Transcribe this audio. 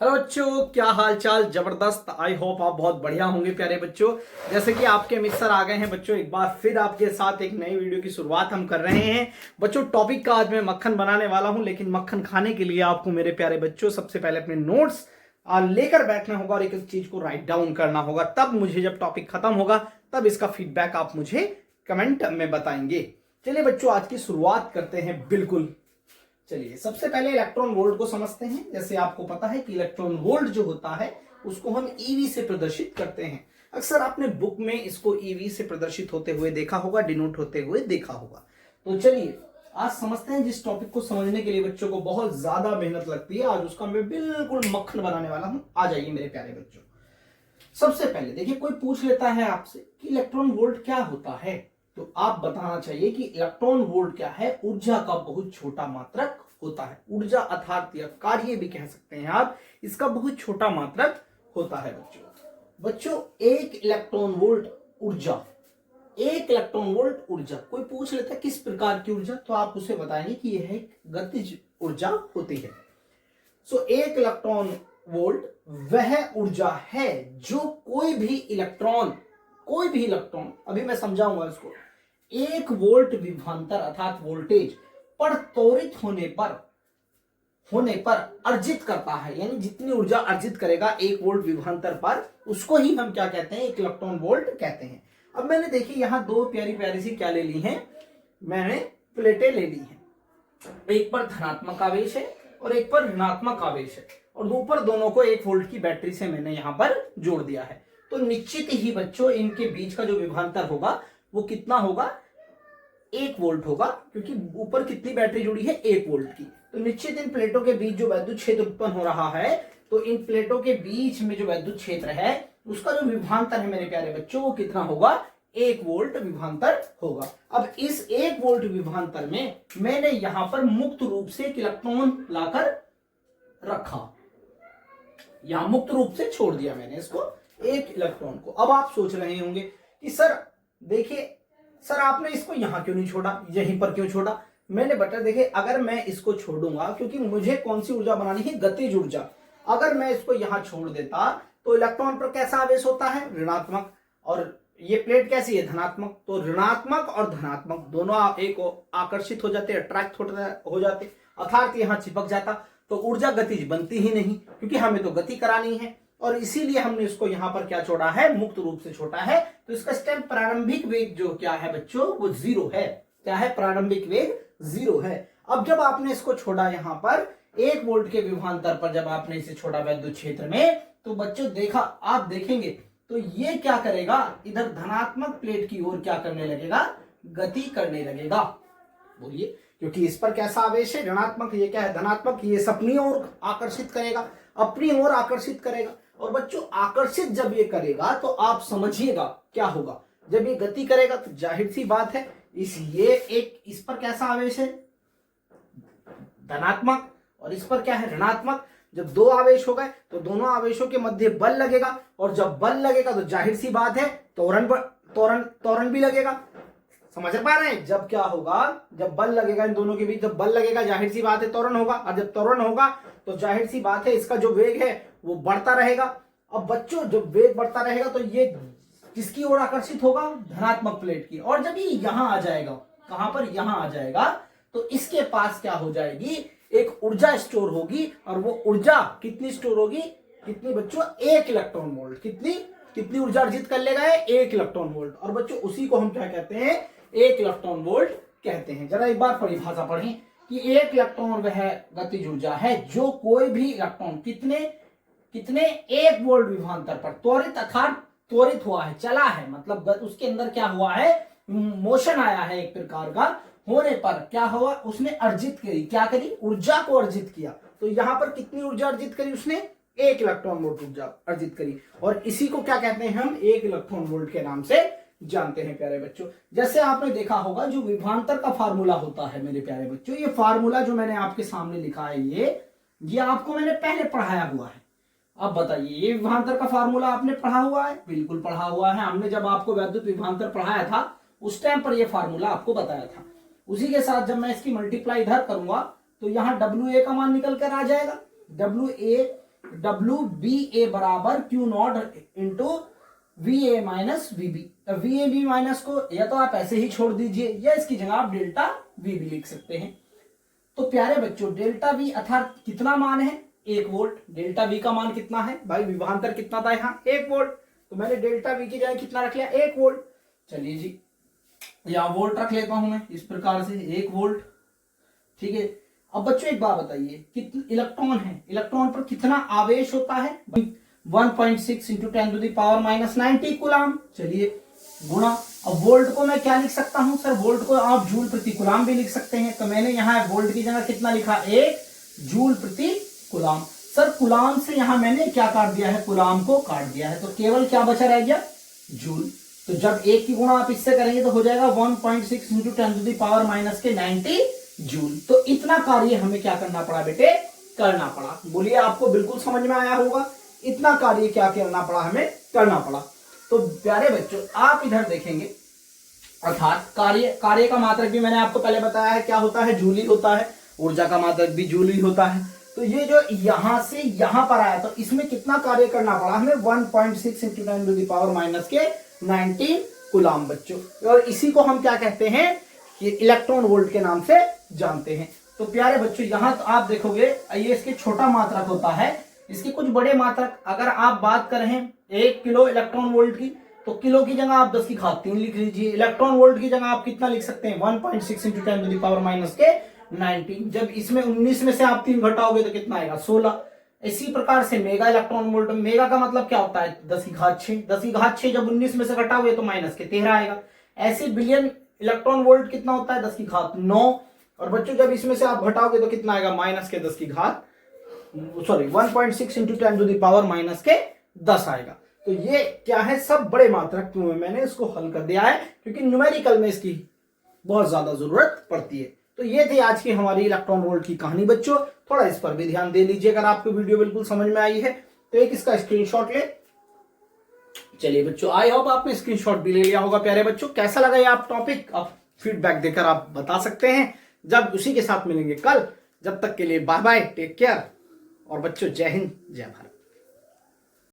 Hello बच्चों, क्या हाल चाल। जबरदस्त। आई होप आप बहुत बढ़िया होंगे प्यारे बच्चों। जैसे कि आपके मिक्सर आ गए हैं बच्चों, एक बार फिर आपके साथ एक नई वीडियो की शुरुआत हम कर रहे हैं बच्चों। टॉपिक का आज मैं मक्खन बनाने वाला हूं, लेकिन मक्खन खाने के लिए आपको मेरे प्यारे बच्चों सबसे पहले अपने नोट्स लेकर बैठना होगा और एक एक चीज को राइट डाउन करना होगा। तब मुझे जब टॉपिक खत्म होगा तब इसका फीडबैक आप मुझे कमेंट में बताएंगे। चलिए बच्चों, आज की शुरुआत करते हैं। बिल्कुल, चलिए सबसे पहले इलेक्ट्रॉन वोल्ट को समझते हैं। जैसे आपको पता है कि इलेक्ट्रॉन वोल्ट जो होता है उसको हम ईवी से प्रदर्शित करते हैं। अक्सर आपने बुक में इसको ईवी से प्रदर्शित होते हुए देखा होगा, डिनोट होते हुए देखा होगा। तो चलिए आज समझते हैं। जिस टॉपिक को समझने के लिए बच्चों को बहुत ज्यादा मेहनत लगती है, आज उसका मैं बिल्कुल मक्खन बनाने वाला हूं। आ जाइए मेरे प्यारे बच्चों। सबसे पहले देखिए, कोई पूछ लेता है आपसे कि इलेक्ट्रॉन वोल्ट क्या होता है, तो आप बताना चाहिए कि इलेक्ट्रॉन वोल्ट क्या है। ऊर्जा का बहुत छोटा मात्रक होता है। ऊर्जा अर्थात या कार्य भी कह सकते हैं आप, इसका बहुत छोटा मात्रक होता है बच्चों। एक इलेक्ट्रॉन वोल्ट ऊर्जा, एक इलेक्ट्रॉन वोल्ट ऊर्जा। कोई पूछ लेता है किस प्रकार की ऊर्जा, तो आप उसे बताएंगे कि यह एक गतिज ऊर्जा होती है। एक इलेक्ट्रॉन वोल्ट वह ऊर्जा है जो कोई भी इलेक्ट्रॉन, अभी मैं समझाऊंगा इसको, 1 वोल्ट विभवांतर अर्थात वोल्टेज पर त्वरित होने पर अर्जित करता है। यानी जितनी ऊर्जा अर्जित करेगा 1 वोल्ट विभवांतर पर, उसको ही हम क्या कहते हैं, एक इलेक्ट्रॉन वोल्ट कहते हैं। अब मैंने देखिए यहां दो प्यारी प्यारी सी क्या ले ली हैं, मैंने प्लेटें ले ली हैं। एक पर धनात्मक आवेश है और एक पर ऋणात्मक आवेश है, और ऊपर दोनों को 1 वोल्ट की बैटरी से मैंने यहां पर जोड़ दिया है। तो निश्चित ही बच्चों इनके बीच का जो विभवांतर होगा वो कितना होगा, 1 वोल्ट होगा, क्योंकि ऊपर कितनी बैटरी जुड़ी है, 1 वोल्ट की। तो निश्चित इन प्लेटों के बीच जो वैद्युत क्षेत्र उत्पन्न हो रहा है, तो इन प्लेटों के बीच में जो वैद्युत क्षेत्र है उसका जो विभवांतर है मेरे प्यारे बच्चों वो कितना होगा, 1 वोल्ट विभवांतर होगा। अब इस 1 वोल्ट विभवांतर में मैंने यहां पर मुक्त रूप से एक इलेक्ट्रॉन लाकर रखा, यहां मुक्त रूप से छोड़ दिया मैंने इसको, एक इलेक्ट्रॉन को। अब आप सोच रहे होंगे कि सर देखिए, सर आपने इसको यहां क्यों नहीं छोड़ा, यहीं पर क्यों छोड़ा। मैंने बता देखिए, अगर मैं इसको छोड़ूंगा, क्योंकि मुझे कौन सी ऊर्जा बनानी है, गतिज ऊर्जा। अगर मैं इसको यहां छोड़ देता तो इलेक्ट्रॉन पर कैसा आवेश होता है, ऋणात्मक, और ये प्लेट कैसी है, धनात्मक। तो ऋणात्मक और धनात्मक दोनों एक आकर्षित हो जाते, अट्रैक्ट हो जाते, अर्थात यहां चिपक जाता, तो ऊर्जा गतिज बनती ही नहीं, क्योंकि हमें तो गति करानी है। और इसीलिए हमने इसको यहां पर क्या छोड़ा है, मुक्त रूप से छोड़ा है। तो इसका स्टेप प्रारंभिक वेग जो क्या है बच्चों, वो 0 है। क्या है, प्रारंभिक वेग 0 है। अब जब आपने इसको छोड़ा यहां पर 1 वोल्ट के विभवांतर पर, जब आपने इसे छोड़ा वैद्युत क्षेत्र में, तो बच्चों देखा, आप देखेंगे तो ये क्या करेगा, इधर धनात्मक प्लेट की ओर क्या करने लगेगा, गति करने लगेगा। बोलिए, क्योंकि इस पर कैसा आवेश है, ऋणात्मक, ये क्या है, धनात्मक, ये अपनी ओर आकर्षित करेगा, अपनी ओर आकर्षित करेगा। और बच्चों आकर्षित जब ये करेगा तो आप समझिएगा क्या होगा, जब ये गति करेगा तो जाहिर सी बात है इस पर कैसा आवेश है, धनात्मक, और इस पर क्या है, ऋणात्मक। जब दो आवेश हो गए तो दोनों आवेशों के मध्य बल लगेगा, और जब बल लगेगा तो जाहिर सी बात है त्वरण भी लगेगा। समझ पा रहे हैं, जब क्या होगा, जब बल लगेगा इन दोनों के बीच, जब बल लगेगा जाहिर सी बात है त्वरण होगा, और जब त्वरण होगा तो जाहिर सी बात है इसका जो वेग है वो बढ़ता रहेगा। अब बच्चों जब वेग बढ़ता रहेगा तो ये किसकी ओर आकर्षित होगा, धनात्मक प्लेट की। और जब ये यहां आ जाएगा, कहां पर, यहां आ जाएगा, तो इसके पास क्या हो जाएगी, एक ऊर्जा स्टोर होगी, और वो ऊर्जा कितनी स्टोर होगी, कितनी बच्चों, 1 इलेक्ट्रॉन वोल्ट। कितनी ऊर्जा अर्जित कर लेगा, 1 इलेक्ट्रॉन वोल्ट। और बच्चों उसी को हम क्या कहते हैं, 1 इलेक्ट्रॉन वोल्ट कहते हैं। जरा एक बार परिभाषा पढ़ें कि 1 इलेक्ट्रॉन वह गतिज ऊर्जा है जो कोई भी इलेक्ट्रॉन कितने 1 वोल्ट विभवांतर पर त्वरित, अर्थात त्वरित हुआ है, चला है, मतलब उसके अंदर क्या हुआ है, मोशन आया है एक प्रकार का, होने पर क्या हुआ, उसने अर्जित करी, क्या करी, ऊर्जा को अर्जित किया। तो यहां पर कितनी ऊर्जा अर्जित करी उसने, 1 इलेक्ट्रॉन वोल्ट ऊर्जा अर्जित करी, और इसी को क्या कहते हैं हम, 1 इलेक्ट्रॉन वोल्ट के नाम से जानते हैं प्यारे बच्चों। जैसे आपने देखा होगा जो विभवांतर का फार्मूला होता है मेरे प्यारे बच्चों, ये फार्मूला जो मैंने आपके सामने लिखा है ये आपको मैंने पहले पढ़ाया हुआ है। अब बताइए, ये विभवांतर का फार्मूला आपने पढ़ा हुआ है, बिल्कुल पढ़ा हुआ है। हमने जब आपको वैद्युत विभवांतर पढ़ाया था उस टाइम पर यह फार्मूला आपको बताया था। उसी के साथ जब मैं इसकी मल्टीप्लाई इधर करूंगा तो यहां WA का मान निकल कर आ जाएगा, WA डब्ल्यू बी ए बराबर Q not into V A minus V B. V A B minus को या तो आप ऐसे ही छोड़ दीजिए या इसकी जगह आप डेल्टा वी भी लिख सकते हैं। तो प्यारे बच्चों डेल्टा वी अर्थात कितना मान है 1 वोल्ट। डेल्टा वी का मान कितना है भाई, विभवांतर कितना था यहाँ 1 वोल्ट, तो मैंने डेल्टा वी की जगह कितना रख लिया 1 वोल्ट। चलिए जी यहाँ वोल्ट रख लेता हूं मैं इस प्रकार से 1 वोल्ट, ठीक है। अब बच्चों एक बात बताइए, कितने इलेक्ट्रॉन है, इलेक्ट्रॉन पर कितना आवेश होता है 1.6 इंटू 10⁻⁻90 कूलाम। चलिए गुणा, अब वोल्ट को मैं क्या लिख सकता हूं सर, वोल्ट को आप जूल प्रति कूलाम भी लिख सकते हैं, तो मैंने यहाँ वोल्ट की जगह कितना लिखा 1 जूल प्रति कूलाम। सर कूलाम से यहाँ मैंने क्या काट दिया है, कूलाम को काट दिया है, तो केवल क्या बचा रह गया जूल। तो जब 1 की गुणा आप इससे करेंगे तो हो जाएगा 1.6 इंटू 10⁻⁻90 जूल। तो इतना कार्य हमें क्या करना पड़ा बेटे, करना पड़ा। बोलिए आपको बिल्कुल समझ में आया होगा, इतना कार्य क्या करना पड़ा, हमें करना पड़ा। तो प्यारे बच्चों आप इधर देखेंगे, अर्थात कार्य का मात्रक भी मैंने आपको पहले बताया है क्या होता है, जूल ही होता है, ऊर्जा का मात्रक भी जूल ही होता है। तो ये जो यहां से यहां पर आया तो इसमें कितना कार्य करना पड़ा हमें 1.6 इंटू 10⁻⁻90 कूलाम बच्चों, और इसी को हम क्या कहते हैं कि इलेक्ट्रॉन वोल्ट के नाम से जानते हैं। तो प्यारे बच्चों यहां तो आप देखोगे ये इसके छोटा मात्रक होता है, इसके कुछ बड़े मात्रक अगर आप बात करें 1 किलो इलेक्ट्रॉन वोल्ट की, तो किलो की जगह आप 10⁻³ लिख लीजिए, इलेक्ट्रॉन वोल्ट की जगह आप कितना लिख सकते हैं 1.6 इंटू 10⁻⁻90। जब इसमें 19 में से आप 3 घटाओगे तो कितना आएगा 16। इसी प्रकार से मेगा इलेक्ट्रॉन वोल्ट, मेगा का मतलब क्या होता है 10⁻6, 10⁻6 जब 19 में से घटाओगे तो -13 आएगा। ऐसे बिलियन इलेक्ट्रॉन वोल्ट कितना होता है 10⁻9, और बच्चों जब इसमें से आप घटाओगे तो कितना आएगा 1.6 इंटू 10⁻10 आएगा। तो ये क्या है, सब बड़े मात्रक क्यों है, मैंने इसको हल कर दिया है क्योंकि न्यूमेरिकल में इसकी बहुत ज्यादा जरूरत पड़ती है। तो ये थी आज की हमारी इलेक्ट्रॉन वोल्ट की कहानी बच्चों, थोड़ा इस पर भी ध्यान दे लीजिए अगर आपको वीडियो बिल्कुल समझ में आई है तो एक इसका स्क्रीनशॉट ले। चलिए बच्चों आई होप आपने स्क्रीनशॉट भी ले लिया होगा। प्यारे बच्चों कैसा लगा ये आप टॉपिक, आप फीडबैक देकर आप बता सकते हैं। जब उसी के साथ मिलेंगे कल, जब तक के लिए बाय बाय, टेक केयर, और बच्चों जय हिंद जय भारत।